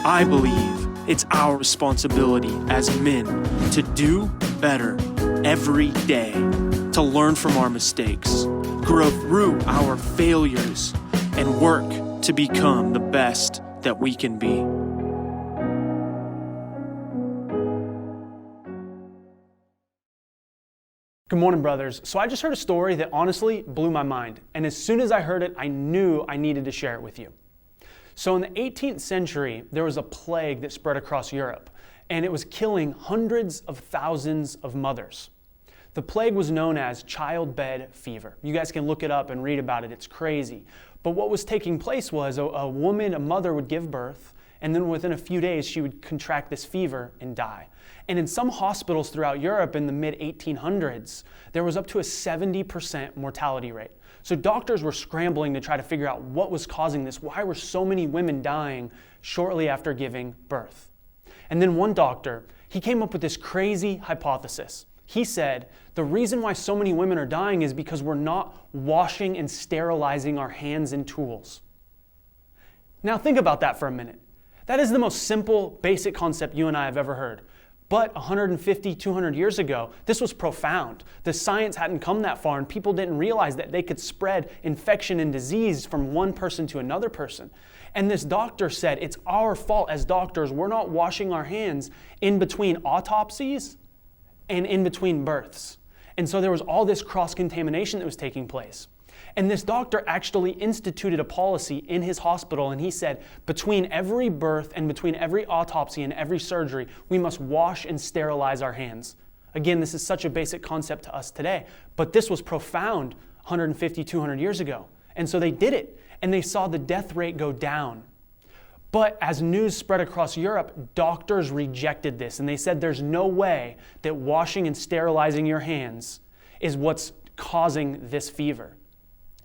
I believe it's our responsibility as men to do better every day, to learn from our mistakes, grow through our failures, and work to become the best that we can be. Good morning, brothers. So I just heard a story that honestly blew my mind. And as soon as I heard it, I knew I needed to share it with you. So in the 18th century, there was a plague that spread across Europe, and it was killing hundreds of thousands of mothers. The plague was known as childbed fever. You guys can look it up and read about it. It's crazy. But what was taking place was a mother would give birth, and then within a few days, she would contract this fever and die. And in some hospitals throughout Europe in the mid-1800s, there was up to a 70% mortality rate. So doctors were scrambling to try to figure out what was causing this. Why were so many women dying shortly after giving birth? And then one doctor, he came up with this crazy hypothesis. He said, the reason why so many women are dying is because we're not washing and sterilizing our hands and tools. Now think about that for a minute. That is the most simple, basic concept you and I have ever heard. But 150, 200 years ago, this was profound. The science hadn't come that far, and people didn't realize that they could spread infection and disease from one person to another person. And this doctor said, it's our fault as doctors. We're not washing our hands in between autopsies and in between births. And so there was all this cross-contamination that was taking place. And this doctor actually instituted a policy in his hospital, and he said, between every birth and between every autopsy and every surgery, we must wash and sterilize our hands. Again, this is such a basic concept to us today, but this was profound 150, 200 years ago. And so they did it, and they saw the death rate go down. But as news spread across Europe, doctors rejected this, and they said there's no way that washing and sterilizing your hands is what's causing this fever.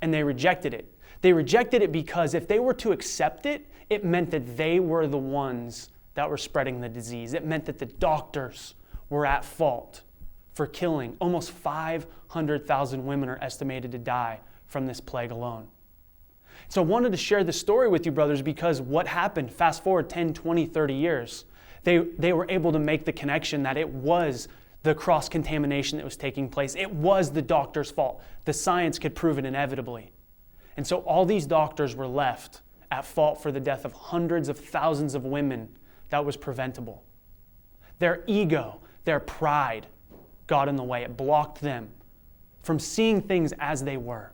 And they rejected it. They rejected it because if they were to accept it, it meant that they were the ones that were spreading the disease. It meant that the doctors were at fault for killing. Almost 500,000 women are estimated to die from this plague alone. So I wanted to share this story with you, brothers, because what happened, fast forward 10, 20, 30 years, they were able to make the connection that it was the cross-contamination that was taking place. It was the doctor's fault. The science could prove it inevitably. And so all these doctors were left at fault for the death of hundreds of thousands of women that was preventable. Their ego, their pride got in the way. It blocked them from seeing things as they were.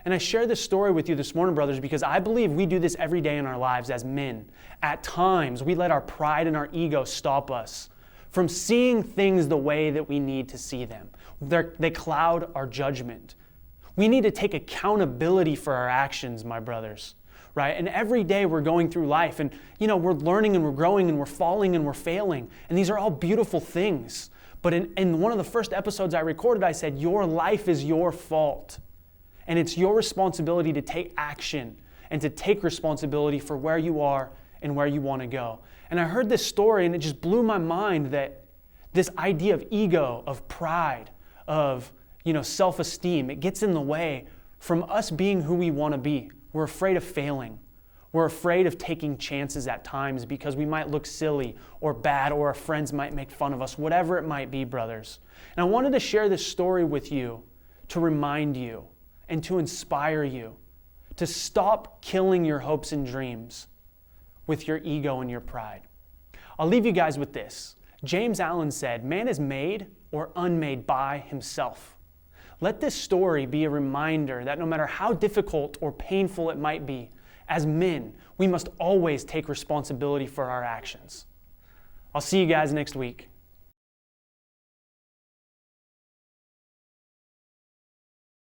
And I share this story with you this morning, brothers, because I believe we do this every day in our lives as men. At times, we let our pride and our ego stop us from seeing things the way that we need to see them. They cloud our judgment. We need to take accountability for our actions, my brothers, right? And every day we're going through life and, we're learning and we're growing and we're falling and we're failing. And these are all beautiful things. But in one of the first episodes I recorded, I said, your life is your fault. And it's your responsibility to take action and to take responsibility for where you are and where you want to go. And I heard this story and it just blew my mind that this idea of ego, of pride, of self-esteem, it gets in the way from us being who we want to be. We're afraid of failing. We're afraid of taking chances at times because we might look silly or bad or our friends might make fun of us, whatever it might be, brothers. And I wanted to share this story with you to remind you and to inspire you to stop killing your hopes and dreams with your ego and your pride. I'll leave you guys with this. James Allen said, man is made or unmade by himself. Let this story be a reminder that no matter how difficult or painful it might be, as men, we must always take responsibility for our actions. I'll see you guys next week.